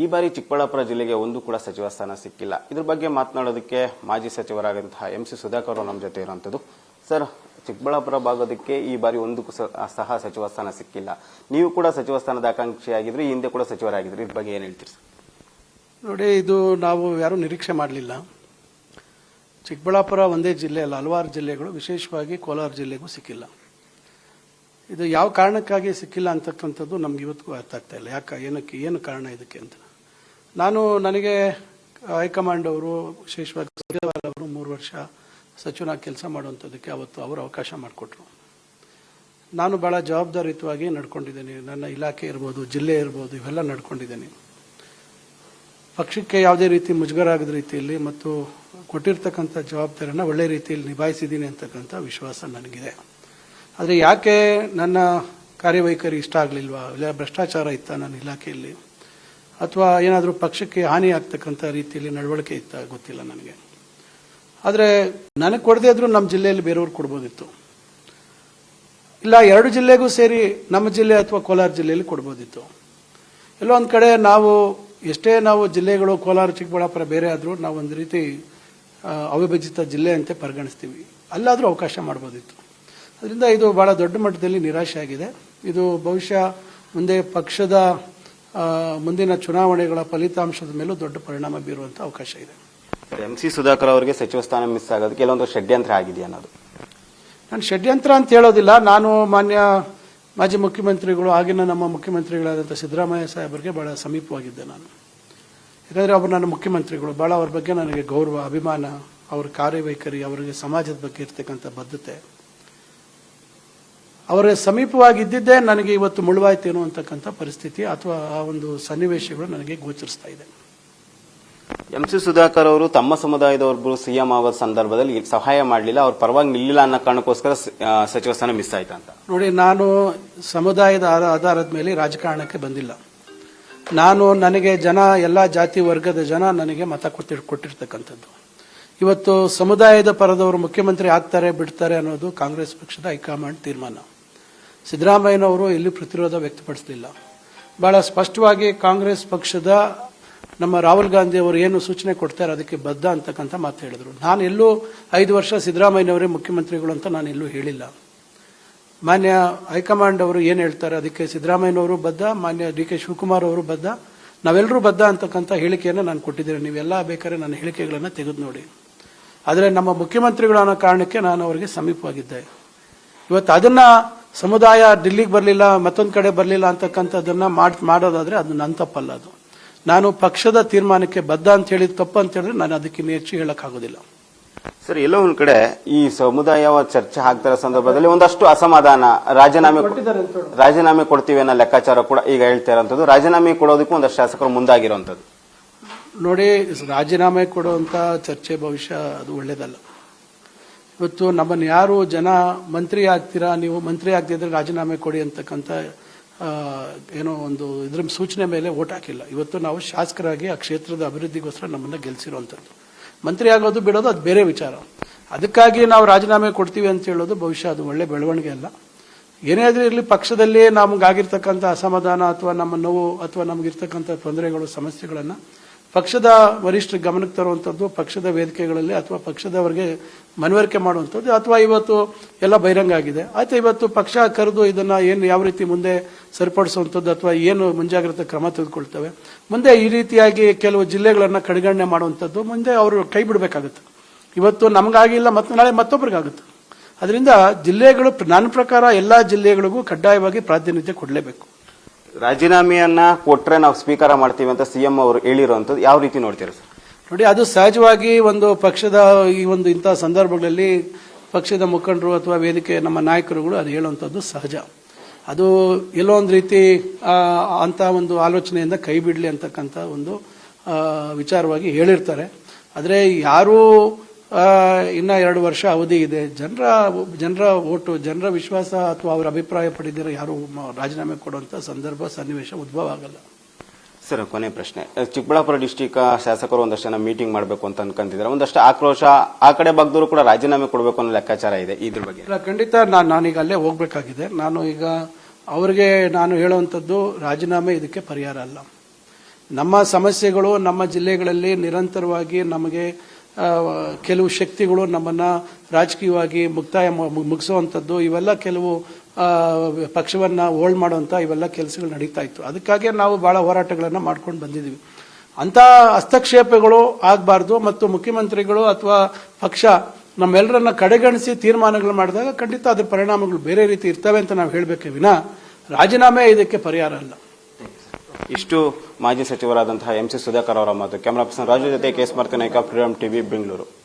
ಈ ಬಾರಿ ಚಿಕ್ಕಬಳ್ಳಾಪುರ ಜಿಲ್ಲೆಗೆ ಒಂದು ಕೂಡ ಸಚಿವ ಸ್ಥಾನ ಸಿಕ್ಕಿಲ್ಲ. ಇದ್ರ ಬಗ್ಗೆ ಮಾತನಾಡೋದಕ್ಕೆ ಮಾಜಿ ಸಚಿವರಾದಂತಹ ಎಂ.ಸಿ. ಸುಧಾಕರ್ ಅವರು ನಮ್ಮ ಜೊತೆ ಇರುವಂತದ್ದು. ಸರ್, ಚಿಕ್ಕಬಳ್ಳಾಪುರ ಭಾಗದಕ್ಕೆ ಈ ಬಾರಿ ಒಂದು ಸಹ ಸಚಿವ ಸ್ಥಾನ ಸಿಕ್ಕಿಲ್ಲ. ನೀವು ಕೂಡ ಸಚಿವ ಸ್ಥಾನದ ಆಕಾಂಕ್ಷಿಯಾಗಿದ್ರಿ, ಈ ಹಿಂದೆ ಕೂಡ ಸಚಿವರಾಗಿದ್ರಿ. ಇದ್ರ ಬಗ್ಗೆ ಏನ್ ಹೇಳ್ತೀರಿ ಸರ್? ನೋಡಿ, ಇದು ನಾವು ಯಾರು ನಿರೀಕ್ಷೆ ಮಾಡಲಿಲ್ಲ. ಚಿಕ್ಕಬಳ್ಳಾಪುರ ಒಂದೇ ಜಿಲ್ಲೆ ಅಲ್ಲ, ಹಲವಾರು ಜಿಲ್ಲೆಗಳು, ವಿಶೇಷವಾಗಿ ಕೋಲಾರ ಜಿಲ್ಲೆಗೂ ಸಿಕ್ಕಿಲ್ಲ. ಇದು ಯಾವ ಕಾರಣಕ್ಕಾಗಿ ಸಿಕ್ಕಿಲ್ಲ ಅಂತಕ್ಕಂಥದ್ದು ನಮ್ಗೆ ಇವತ್ತಿಗೂ ಅರ್ಥ ಆಗ್ತಾ ಇಲ್ಲ. ಏನು ಕಾರಣ ಇದಕ್ಕೆ ಅಂತ. ನನಗೆ ಹೈಕಮಾಂಡ್ ಅವರು, ವಿಶೇಷವಾಗಿ ಅವರು 3 ವರ್ಷ ಸಚಿವನಾಗಿ ಕೆಲಸ ಮಾಡುವಂಥದ್ದಕ್ಕೆ ಅವತ್ತು ಅವರು ಅವಕಾಶ ಮಾಡಿಕೊಟ್ರು. ನಾನು ಬಹಳ ಜವಾಬ್ದಾರಿಯುತವಾಗಿ ನಡ್ಕೊಂಡಿದ್ದೇನೆ. ನನ್ನ ಇಲಾಖೆ ಇರ್ಬೋದು, ಜಿಲ್ಲೆ ಇರ್ಬೋದು, ಇವೆಲ್ಲ ನಡ್ಕೊಂಡಿದ್ದೇನೆ. ಪಕ್ಷಕ್ಕೆ ಯಾವುದೇ ರೀತಿ ಮುಜುಗರ ಆಗದ ರೀತಿಯಲ್ಲಿ ಮತ್ತು ಕೊಟ್ಟಿರ್ತಕ್ಕಂಥ ಜವಾಬ್ದಾರಿಯನ್ನು ಒಳ್ಳೆ ರೀತಿಯಲ್ಲಿ ನಿಭಾಯಿಸಿದ್ದೀನಿ ಅಂತಕ್ಕಂಥ ವಿಶ್ವಾಸ ನನಗಿದೆ. ಆದರೆ ಯಾಕೆ ನನ್ನ ಕಾರ್ಯವೈಖರಿ ಇಷ್ಟ ಆಗಲಿಲ್ವಾ, ಇಲ್ಲ ಭ್ರಷ್ಟಾಚಾರ ಇತ್ತ ನನ್ನ ಇಲಾಖೆಯಲ್ಲಿ, ಅಥವಾ ಏನಾದರೂ ಪಕ್ಷಕ್ಕೆ ಹಾನಿ ಆಗ್ತಕ್ಕಂಥ ರೀತಿಯಲ್ಲಿ ನಡವಳಿಕೆ ಇತ್ತ ಗೊತ್ತಿಲ್ಲ ನನಗೆ. ಆದರೆ ನನಗೆ ಕೊಡದೇ ಇದ್ರೂ ನಮ್ಮ ಜಿಲ್ಲೆಯಲ್ಲಿ ಬೇರೆಯವ್ರು ಕೊಡ್ಬೋದಿತ್ತು. ಇಲ್ಲ, 2 ಜಿಲ್ಲೆಗೂ ಸೇರಿ ನಮ್ಮ ಜಿಲ್ಲೆ ಅಥವಾ ಕೋಲಾರ ಜಿಲ್ಲೆಯಲ್ಲಿ ಕೊಡ್ಬೋದಿತ್ತು. ಎಲ್ಲೋ ಒಂದು ಕಡೆ ಎಷ್ಟೇ ನಾವು ಜಿಲ್ಲೆಗಳು ಕೋಲಾರ ಚಿಕ್ಕಬಳ್ಳಾಪುರ ಬೇರೆ ಆದರೂ ನಾವು ಒಂದು ರೀತಿ ಅವಿಭಜಿತ ಜಿಲ್ಲೆ ಅಂತ ಪರಿಗಣಿಸ್ತೀವಿ. ಅಲ್ಲಾದರೂ ಅವಕಾಶ ಮಾಡ್ಬೋದಿತ್ತು. ಅದರಿಂದ ಇದು ಬಹಳ ದೊಡ್ಡ ಮಟ್ಟದಲ್ಲಿ ನಿರಾಶೆ ಆಗಿದೆ. ಇದು ಬಹುಶಃ ಮುಂದೆ ಪಕ್ಷದ ಮುಂದಿನ ಚುನಾವಣೆಗಳ ಫಲಿತಾಂಶದ ಮೇಲೂ ದೊಡ್ಡ ಪರಿಣಾಮ ಬೀರುವಂತ ಅವಕಾಶ ಇದೆ. ಎಂ.ಸಿ. ಸುಧಾಕರ್ ಅವರಿಗೆ ಸಚಿವ ಸ್ಥಾನ ಮಿಸ್ ಆಗೋದಕ್ಕೆ ಕೆಲವೊಂದು ಷಡ್ಯಂತ್ರ ಆಗಿದೆ ಅನ್ನೋದು. ನಾನು ಷಡ್ಯಂತ್ರ ಅಂತ ಹೇಳೋದಿಲ್ಲ. ನಾನು ಮಾನ್ಯ ಮಾಜಿ ಮುಖ್ಯಮಂತ್ರಿಗಳು, ಆಗಿನ ನಮ್ಮ ಮುಖ್ಯಮಂತ್ರಿಗಳಾದಂಥ ಸಿದ್ದರಾಮಯ್ಯ ಸಾಹೇಬರಿಗೆ ಬಹಳ ಸಮೀಪವಾಗಿದ್ದೆ ನಾನು. ಯಾಕಂದರೆ ಅವರು ನನ್ನ ಮುಖ್ಯಮಂತ್ರಿಗಳು, ಬಹಳ ಅವ್ರ ಬಗ್ಗೆ ನನಗೆ ಗೌರವ, ಅಭಿಮಾನ, ಅವ್ರ ಕಾರ್ಯವೈಖರಿ, ಅವರಿಗೆ ಸಮಾಜದ ಬಗ್ಗೆ ಇರ್ತಕ್ಕಂಥ ಬದ್ಧತೆ, ಅವರ ಸಮೀಪವಾಗಿದ್ದಿದ್ದೇ ನನಗೆ ಇವತ್ತು ಮುಳುವಾಯ್ತೇನೋ ಅಂತಕ್ಕಂಥ ಪರಿಸ್ಥಿತಿ ಅಥವಾ ಆ ಒಂದು ಸನ್ನಿವೇಶಗಳು ನನಗೆ ಗೋಚರಿಸ್ತಾ ಇದೆ. ಎಂ.ಸಿ. ಸುಧಾಕರ್ ಅವರು ತಮ್ಮ ಸಮುದಾಯದವರೊಬ್ಬರು ಸಿಎಂ ಆದ ಸಂದರ್ಭದಲ್ಲಿ ಸಹಾಯ ಮಾಡಲಿಲ್ಲ, ಅವ್ರ ಪರವಾಗಿ ನಿಲ್ಲಿಲ್ಲ ಅನ್ನೋ ಕಾರಣಕ್ಕೋಸ್ಕರ ಸಚಿವ ಸ್ಥಾನ ಮಿಸ್ ಆಯ್ತಾ ಅಂತ. ನೋಡಿ, ನಾನು ಸಮುದಾಯದ ಆಧಾರದ ಮೇಲೆ ರಾಜಕಾರಣಕ್ಕೆ ಬಂದಿಲ್ಲ. ನನಗೆ ಜನ, ಎಲ್ಲ ಜಾತಿ ವರ್ಗದ ಜನ ನನಗೆ ಮತ ಕೊಟ್ಟಿರ್ತಕ್ಕಂಥದ್ದು. ಇವತ್ತು ಸಮುದಾಯದ ಪರದವರು ಮುಖ್ಯಮಂತ್ರಿ ಆಗ್ತಾರೆ ಬಿಡ್ತಾರೆ ಅನ್ನೋದು ಕಾಂಗ್ರೆಸ್ ಪಕ್ಷದ ಹೈಕಮಾಂಡ್ ತೀರ್ಮಾನ. ಸಿದ್ದರಾಮಯ್ಯನವರು ಎಲ್ಲಿ ಪ್ರತಿರೋಧ ವ್ಯಕ್ತಪಡಿಸಲಿಲ್ಲ. ಬಹಳ ಸ್ಪಷ್ಟವಾಗಿ ಕಾಂಗ್ರೆಸ್ ಪಕ್ಷದ ನಮ್ಮ ರಾಹುಲ್ ಗಾಂಧಿ ಅವರು ಏನು ಸೂಚನೆ ಕೊಡ್ತಾರೆ ಅದಕ್ಕೆ ಬದ್ಧ ಅಂತಕ್ಕಂಥ ಮಾತು ಹೇಳಿದ್ರು. ನಾನು ಎಲ್ಲೂ 5 ವರ್ಷ ಸಿದ್ದರಾಮಯ್ಯನವರೇ ಮುಖ್ಯಮಂತ್ರಿಗಳು ಅಂತ ನಾನು ಎಲ್ಲೂ ಹೇಳಿಲ್ಲ. ಮಾನ್ಯ ಹೈಕಮಾಂಡ್ ಅವರು ಏನು ಹೇಳ್ತಾರೆ ಅದಕ್ಕೆ ಸಿದ್ದರಾಮಯ್ಯನವರು ಬದ್ಧ, ಮಾನ್ಯ ಡಿ.ಕೆ. ಶಿವಕುಮಾರ್ ಅವರು ಬದ್ಧ, ನಾವೆಲ್ಲರೂ ಬದ್ಧ ಅಂತಕ್ಕಂಥ ಹೇಳಿಕೆಯನ್ನು ನಾನು ಕೊಟ್ಟಿದ್ದೇನೆ. ನೀವೆಲ್ಲ ಬೇಕಾದ್ರೆ ನನ್ನ ಹೇಳಿಕೆಗಳನ್ನು ತೆಗೆದು ನೋಡಿ. ಆದರೆ ನಮ್ಮ ಮುಖ್ಯಮಂತ್ರಿಗಳು ಅನ್ನೋ ಕಾರಣಕ್ಕೆ ನಾನು ಅವರಿಗೆ ಸಮೀಪವಾಗಿದ್ದೆ. ಇವತ್ತು ಅದನ್ನ ಸಮುದಾಯ ಡಿಲ್ಲಿಗೆ ಬರಲಿಲ್ಲ, ಮತ್ತೊಂದು ಕಡೆ ಬರಲಿಲ್ಲ ಅಂತಕ್ಕಂಥದ್ದನ್ನ ಮಾಡೋದಾದ್ರೆ ಅದು ನನ್ನ ತಪ್ಪಲ್ಲ. ಅದು ನಾನು ಪಕ್ಷದ ತೀರ್ಮಾನಕ್ಕೆ ಬದ್ಧ ಅಂತ ಹೇಳಿದ ತಪ್ಪು ಅಂತ ಹೇಳಿದ್ರೆ ನಾನು ಅದಕ್ಕೆ ಹೆಚ್ಚು ಹೇಳಕ್ಕಾಗೋದಿಲ್ಲ. ಸರ್, ಎಲ್ಲೋ ಒಂದ್ ಕಡೆ ಈ ಸಮುದಾಯ ಚರ್ಚೆ ಆಗ್ತಿರೋ ಸಂದರ್ಭದಲ್ಲಿ ಒಂದಷ್ಟು ಅಸಮಾಧಾನ, ರಾಜೀನಾಮೆ ಕೊಡ್ತೀವಿ ಅನ್ನೋ ಲೆಕ್ಕಾಚಾರ ಕೂಡ ಈಗ ಹೇಳ್ತಾ ಇರೋಂಥದ್ದು. ರಾಜೀನಾಮೆ ಕೊಡೋದಕ್ಕೂ ಒಂದಷ್ಟು ಶಾಸಕರು ಮುಂದಾಗಿರುವಂತದ್ದು. ನೋಡಿ, ರಾಜೀನಾಮೆ ಕೊಡುವಂತ ಚರ್ಚೆ ಬಹುಶಃ ಅದು ಒಳ್ಳೇದಲ್ಲ. ಇವತ್ತು ನಮ್ಮನ್ನು ಯಾರು ಜನ ಮಂತ್ರಿ ಆಗ್ತೀರಾ, ನೀವು ಮಂತ್ರಿ ಆಗ್ತಿದ್ರೆ ರಾಜೀನಾಮೆ ಕೊಡಿ ಅಂತಕ್ಕಂಥ ಏನೋ ಒಂದು ಇದ್ರ ಸೂಚನೆ ಮೇಲೆ ಓಟ್ ಹಾಕಿಲ್ಲ. ಇವತ್ತು ನಾವು ಶಾಸಕರಾಗಿ ಆ ಕ್ಷೇತ್ರದ ಅಭಿವೃದ್ಧಿಗೋಸ್ಕರ ನಮ್ಮನ್ನ ಗೆಲ್ಸಿರುವಂಥದ್ದು. ಮಂತ್ರಿ ಆಗೋದು ಬಿಡೋದು ಅದು ಬೇರೆ ವಿಚಾರ. ಅದಕ್ಕಾಗಿ ನಾವು ರಾಜೀನಾಮೆ ಕೊಡ್ತೀವಿ ಅಂತ ಹೇಳೋದು ಬಹುಶಃ ಅದು ಒಳ್ಳೆ ಬೆಳವಣಿಗೆ ಅಲ್ಲ. ಏನೇ ಆದ್ರೂ ಇರಲಿ, ಪಕ್ಷದಲ್ಲಿ ನಮಗಾಗಿರ್ತಕ್ಕಂಥ ಅಸಮಾಧಾನ ಅಥವಾ ನಮ್ಮ ನೋವು ಅಥವಾ ನಮಗಿರ್ತಕ್ಕಂಥ ತೊಂದರೆಗಳು, ಸಮಸ್ಯೆಗಳನ್ನು ಪಕ್ಷದ ವರಿಷ್ಠ ಗಮನಕ್ಕೆ ತರುವಂಥದ್ದು, ಪಕ್ಷದ ವೇದಿಕೆಗಳಲ್ಲಿ ಅಥವಾ ಪಕ್ಷದವರಿಗೆ ಮನವರಿಕೆ ಮಾಡುವಂಥದ್ದು, ಅಥವಾ ಇವತ್ತು ಎಲ್ಲ ಬಹಿರಂಗ ಆಗಿದೆ. ಆಯ್ತು, ಇವತ್ತು ಪಕ್ಷ ಕರೆದು ಇದನ್ನ ಏನು ಯಾವ ರೀತಿ ಮುಂದೆ ಸರಿಪಡಿಸುವಂಥದ್ದು ಅಥವಾ ಏನು ಮುಂಜಾಗ್ರತಾ ಕ್ರಮ ತೆಗೆದುಕೊಳ್ತವೆ, ಮುಂದೆ ಈ ರೀತಿಯಾಗಿ ಕೆಲವು ಜಿಲ್ಲೆಗಳನ್ನು ಕಡೆಗಣನೆ ಮಾಡುವಂಥದ್ದು ಮುಂದೆ ಅವರು ಕೈ ಬಿಡಬೇಕಾಗುತ್ತೆ. ಇವತ್ತು ನಮಗಾಗಿಲ್ಲ, ಮತ್ತೆ ನಾಳೆ ಮತ್ತೊಬ್ಬರಿಗಾಗುತ್ತೆ. ಅದರಿಂದ ಜಿಲ್ಲೆಗಳು, ನನ್ನ ಪ್ರಕಾರ ಎಲ್ಲಾ ಜಿಲ್ಲೆಗಳಿಗೂ ಕಡ್ಡಾಯವಾಗಿ ಪ್ರಾತಿನಿಧ್ಯ ಕೊಡಲೇಬೇಕು. ರಾಜೀನಾಮೆಯನ್ನ ಕೊಟ್ರೆ ನಾವು ಸ್ವೀಕಾರ ಮಾಡ್ತೀವಿ ಅಂತ ಸಿಎಂ ಅವರು ಹೇಳಿರುವಂತದ್ದು ಯಾವ ರೀತಿ ನೋಡ್ತೀರಾ ಸರ್? ನೋಡಿ, ಅದು ಸಹಜವಾಗಿ ಒಂದು ಪಕ್ಷದ ಈ ಒಂದು ಇಂತಹ ಸಂದರ್ಭಗಳಲ್ಲಿ ಪಕ್ಷದ ಮುಖಂಡರು ಅಥವಾ ವೇದಿಕೆ ನಮ್ಮ ನಾಯಕರುಗಳು ಅದು ಹೇಳುವಂಥದ್ದು ಸಹಜ. ಅದು ಎಲ್ಲೋ ಒಂದು ರೀತಿ ಅಂತ ಒಂದು ಆಲೋಚನೆಯಿಂದ ಕೈ ಬಿಡಲಿ ಅಂತಕ್ಕಂಥ ಒಂದು ವಿಚಾರವಾಗಿ ಹೇಳಿರ್ತಾರೆ. ಆದರೆ ಯಾರು ಇನ್ನ 2 ವರ್ಷ ಅವಧಿ ಇದೆ, ಜನರ ಓಟು, ಜನರ ವಿಶ್ವಾಸ ಅಥವಾ ಅವರ ಅಭಿಪ್ರಾಯ ಪಡೆದಿರೋ ಯಾರು ರಾಜೀನಾಮೆ ಕೊಡುವಂತ ಸಂದರ್ಭ ಸನ್ನಿವೇಶ ಉದ್ಭವ ಆಗಲ್ಲ. ಸರ್, ಕೊನೆ ಪ್ರಶ್ನೆ. ಚಿಕ್ಕಬಳ್ಳಾಪುರ ಡಿಸ್ಟಿಕ್ ಶಾಸಕರು ಒಂದಷ್ಟು ಜನ ಮೀಟಿಂಗ್ ಮಾಡಬೇಕು ಅಂತ ಅನ್ಕೊಂತಿದ್ದಾರೆ. ಒಂದಷ್ಟು ಆಕ್ರೋಶ ಆ ಕಡೆ ಭಾಗದವರು ಕೂಡ ರಾಜೀನಾಮೆ ಕೊಡಬೇಕು ಅನ್ನೋ ಲೆಕ್ಕಾಚಾರ ಇದೆ. ಇದ್ರ ಬಗ್ಗೆ ಖಂಡಿತ ನಾನೀಗ ಅಲ್ಲೇ ಹೋಗ್ಬೇಕಾಗಿದೆ. ನಾನು ಈಗ ಅವರಿಗೆ ಹೇಳುವಂಥದ್ದು ರಾಜೀನಾಮೆ ಇದಕ್ಕೆ ಪರಿಹಾರ ಅಲ್ಲ. ನಮ್ಮ ಸಮಸ್ಯೆಗಳು ನಮ್ಮ ಜಿಲ್ಲೆಗಳಲ್ಲಿ ನಿರಂತರವಾಗಿ ನಮಗೆ ಕೆಲವು ಶಕ್ತಿಗಳು ನಮ್ಮನ್ನ ರಾಜಕೀಯವಾಗಿ ಮುಗಿಸುವಂಥದ್ದು ಇವೆಲ್ಲ ಕೆಲವು ಪಕ್ಷವನ್ನ ಹೋಲ್ಡ್ ಮಾಡುವಂತ ಇವೆಲ್ಲ ಕೆಲಸಗಳು ನಡೀತಾ ಇತ್ತು. ಅದಕ್ಕಾಗಿ ನಾವು ಬಹಳ ಹೋರಾಟಗಳನ್ನು ಮಾಡ್ಕೊಂಡು ಬಂದಿದ್ದೀವಿ. ಅಂತ ಹಸ್ತಕ್ಷೇಪಗಳು ಆಗಬಾರ್ದು ಮತ್ತು ಮುಖ್ಯಮಂತ್ರಿಗಳು ಅಥವಾ ಪಕ್ಷ ನಮ್ಮೆಲ್ಲರನ್ನ ಕಡೆಗಣಿಸಿ ತೀರ್ಮಾನಗಳು ಮಾಡಿದಾಗ ಖಂಡಿತ ಅದರ ಪರಿಣಾಮಗಳು ಬೇರೆ ರೀತಿ ಇರ್ತವೆ ಅಂತ ನಾವು ಹೇಳಬೇಕೆ ವಿನ ರಾಜೀನಾಮೆ ಇದಕ್ಕೆ ಪರಿಹಾರ ಅಲ್ಲ. ಇಷ್ಟು ಮಾಜಿ ಸಚಿವರಾದಂತಹ MC ಸುಧಾಕರ್ ಅವರ ಮಾತು. ಕ್ಯಾಮರಾ ಪರ್ಸನ್ ರಾಜು ಜೊತೆ KS ಮಾರ್ತಿನಾಯ್ಕ, ಫ್ರೀಡಂ ಟಿವಿ, ಬೆಂಗಳೂರು.